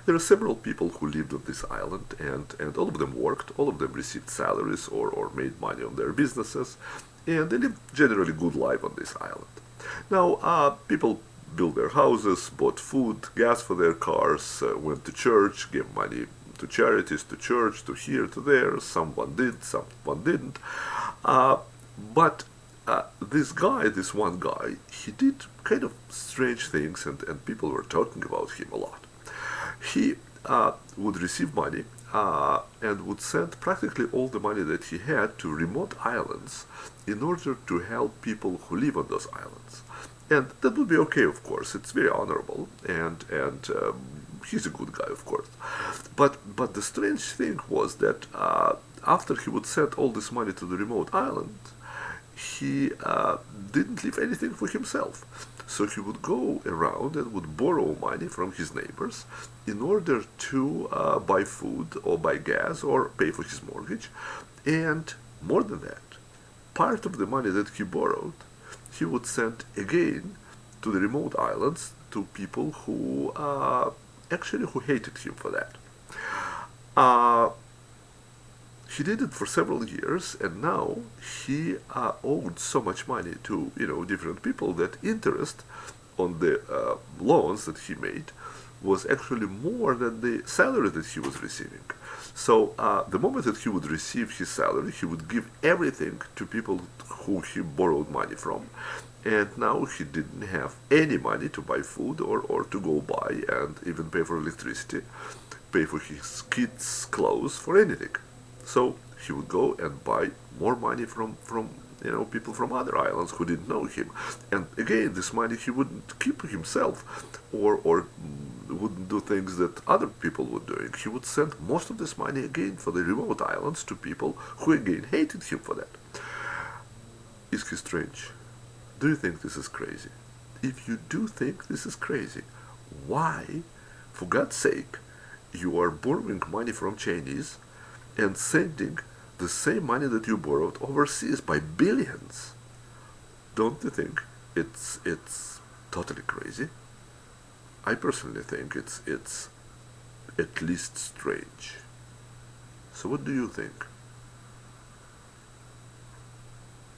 There are several people who lived on this island, and all of them worked, all of them received salaries or made money on their businesses, and they lived generally good life on this island. Now, people built their houses, bought food, gas for their cars, went to church, gave money to charities, to church, to here, to there. Someone did, someone didn't. Uh, but this guy, this one guy, he did kind of strange things, and people were talking about him a lot. He would receive money and would send practically all the money that he had to remote islands in order to help people who live on those islands. And that would be okay, of course. It's very honorable, and he's a good guy, of course. But the strange thing was that after he would send all this money to the remote island, he didn't leave anything for himself. So he would go around and would borrow money from his neighbors in order to buy food or buy gas or pay for his mortgage. And more than that, part of the money that he borrowed, he would send again to the remote islands to people who actually who hated him for that. Uh, he did it for several years, and now he owed so much money to different people that interest on the loans that he made was actually more than the salary that he was receiving. So the moment that he would receive his salary, he would give everything to people who he borrowed money from. And now he didn't have any money to buy food or to go buy and even pay for electricity, pay for his kids' clothes, for anything. So he would go and buy more money from people from other islands who didn't know him. And again, this money he wouldn't keep himself, or wouldn't do things that other people were doing. He would send most of this money again for the remote islands to people who again hated him for that. Is he strange? Do you think this is crazy? If you do think this is crazy, why, for God's sake, you are borrowing money from Chinese and sending the same money that you borrowed overseas by billions? Don't you think it's totally crazy? I personally think it's at least strange. So what do you think?